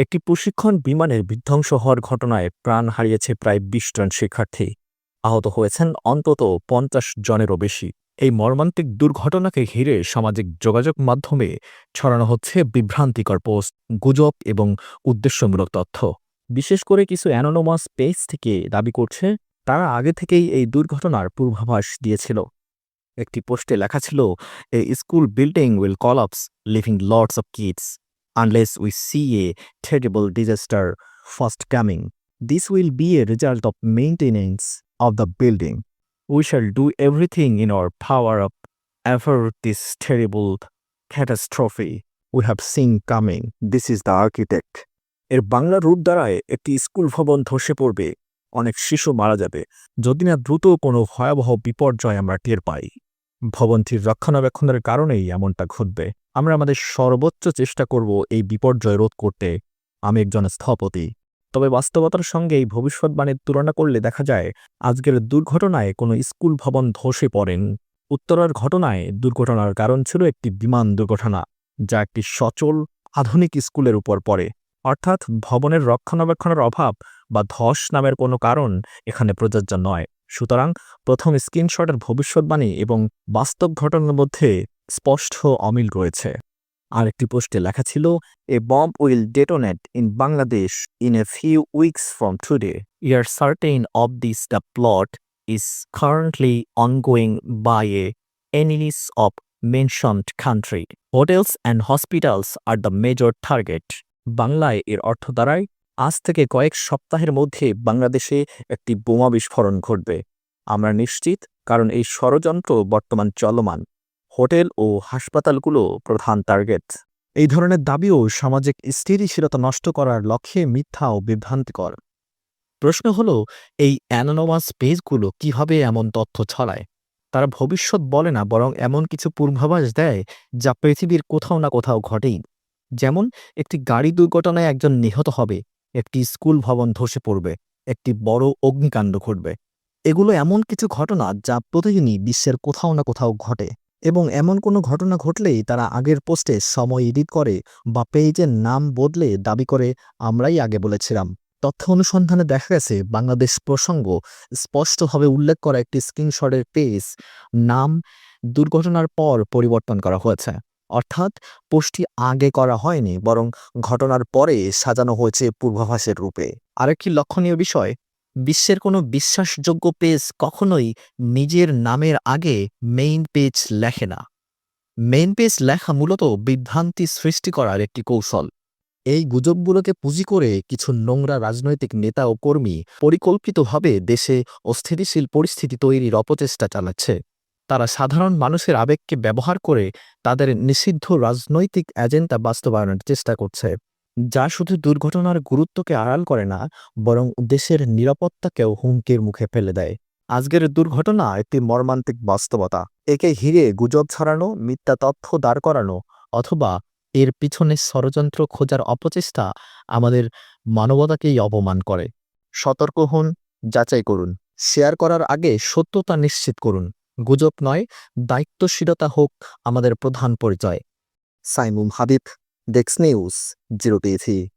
একটি প্রশিক্ষণ বিমানের বিধ্বংস হওয়ার ঘটনায় প্রাণ হারিয়েছে প্রায় ২০ জন শিক্ষার্থী। আহত হয়েছেন অন্তত ৫০ জনেরও বেশি। এই মর্মান্তিক দুর্ঘটনাকে ঘিরে সামাজিক যোগাযোগ মাধ্যমে ছড়ানো হচ্ছে বিভ্রান্তিকর পোস্ট, গুজব এবং উদ্দেশ্যমূলক তথ্য। বিশেষ করে কিছু অ্যানোনিমাস পেজ থেকে দাবি করছে তারা আগে থেকেই এই দুর্ঘটনার পূর্বাভাস দিয়েছিল। একটি পোস্টে লেখা ছিল, "a school building will collapse, leaving lots of kids, unless we see a terrible disaster fast coming. This will be a result of maintenance of the building. We shall do everything in our power to avert this terrible catastrophe we have seen coming. This is the architect." এর বাংলা রূপ দ্বারায় একটি school ভবন ধসে পড়বে, অনেক শিশু মারা যাবে যদি না দ্রুত কোনো ভয়াবহ বিপর্যয় আমরা টের পাই। ভবনটির রক্ষণাবেক্ষণের কারণেই এমনটা ঘটবে। আমরা আমাদের সর্বোচ্চ চেষ্টা করব এই বিপর্যয় রোধ করতে। আমি একজন স্থপতি। তবে বাস্তবতার সঙ্গে এই ভবিষ্যৎবাণীর তুলনা করলে দেখা যায় আজকের দুর্ঘটনায় কোনো স্কুল ভবন ধসে পড়েন। উত্তরার ঘটনায় দুর্ঘটনার কারণ ছিল একটি বিমান দুর্ঘটনা, যা একটি সচল আধুনিক স্কুলের উপর পড়ে। অর্থাৎ ভবনের রক্ষণাবেক্ষণের অভাব বা ধস নামের কোনো কারণ এখানে প্রযোজ্য নয়। সুতরাং প্রথম স্ক্রিনশটের ভবিষ্যৎবাণী এবং বাস্তব ঘটনার মধ্যে স্পষ্ট অমিল রয়েছে। আরেকটি পোস্টে লেখা ছিল, "a bomb will detonate in Bangladesh in a few weeks from today. We are certain of this. The plot is currently ongoing by a enemies of mentioned country. Hotels and hospitals are the major target." বাংলায় এর অর্থ দাঁড়ায়, আজ থেকে কয়েক সপ্তাহের মধ্যে বাংলাদেশে একটি বোমা বিস্ফোরণ ঘটবে। আমরা নিশ্চিত, কারণ এই ষড়যন্ত্র বর্তমান চলমান। হোটেল ও হাসপাতালগুলো প্রধান টার্গেট। এই ধরনের দাবিও সামাজিক স্থিতিশীলতা নষ্ট করার লক্ষ্যে মিথ্যা ও বিভ্রান্তিকর। প্রশ্ন হলো, এই অ্যানোনিমাস পেজগুলো কিভাবে এমন তথ্য ছড়ায়? তারা ভবিষ্যৎ বলে না, বরং এমন কিছু পূর্বাভাস দেয় যা পৃথিবীর কোথাও না কোথাও ঘটেই। যেমন, একটি গাড়ি দুর্ঘটনায় একজন নিহত হবে, একটি স্কুল ভবন ধসে পড়বে, একটি বড় অগ্নিকাণ্ড ঘটবে। এগুলো এমন কিছু ঘটনা যা প্রতিদিনই বিশ্বের কোথাও না কোথাও ঘটে। এবং এমন কোনো ঘটনা ঘটলেই তারা আগের পোস্টে সময় এডিট করে বা পেজের নাম বদলে দাবি করে আমরাই আগে বলেছিলাম। তথ্য অনুসন্ধানে দেখা গেছে বাংলাদেশ প্রসঙ্গ স্পষ্টভাবে উল্লেখ করা একটি স্ক্রিনশটের পেজ নাম দুর্ঘটনার পর পরিবর্তন করা হয়েছে। অর্থাৎ পোস্টটি আগে করা হয়নি, বরং ঘটনার পরে সাজানো হয়েছে পূর্বাভাসের রূপে। আরেকটি লক্ষণীয় বিষয়, বিশ্বের কোনো বিশ্বাসযোগ্য পেজ কখনোই নিজের নামের আগে মেইন পেজ লেখে না। মেইন পেজ লেখা মূলত বিভ্রান্তি সৃষ্টি করার একটি কৌশল। এই গুজবগুলোকে পুঁজি করে কিছু নোংরা রাজনৈতিক নেতা ও কর্মী পরিকল্পিতভাবে দেশে অস্থিতিশীল পরিস্থিতি তৈরির অপচেষ্টা চালাচ্ছে। তারা সাধারণ মানুষের আবেগকে ব্যবহার করে তাদের নিষিদ্ধ রাজনৈতিক এজেন্ডা বাস্তবায়নের চেষ্টা করছে, যা শুধু দুর্ঘটনার গুরুত্বকে আড়াল করে না, বরং দেশের নিরাপত্তাকেও হুমকির মুখে ফেলে দেয়। আজকের দুর্ঘটনা একটি মর্মান্তিক বাস্তবতা। একে ঘিরে গুজব ছড়ানো, মিথ্যা তথ্য দাঁড় করানো অথবা এর পিছনে ষড়যন্ত্র খোঁজার অপচেষ্টা আমাদের মানবতাকেই অপমান করে। সতর্ক হন, যাচাই করুন, শেয়ার করার আগে সত্যতা নিশ্চিত করুন। গুজব নয়, দায়িত্বশীলতা হোক আমাদের প্রধান পরিচয়। Saimum Habib, desk news, 033।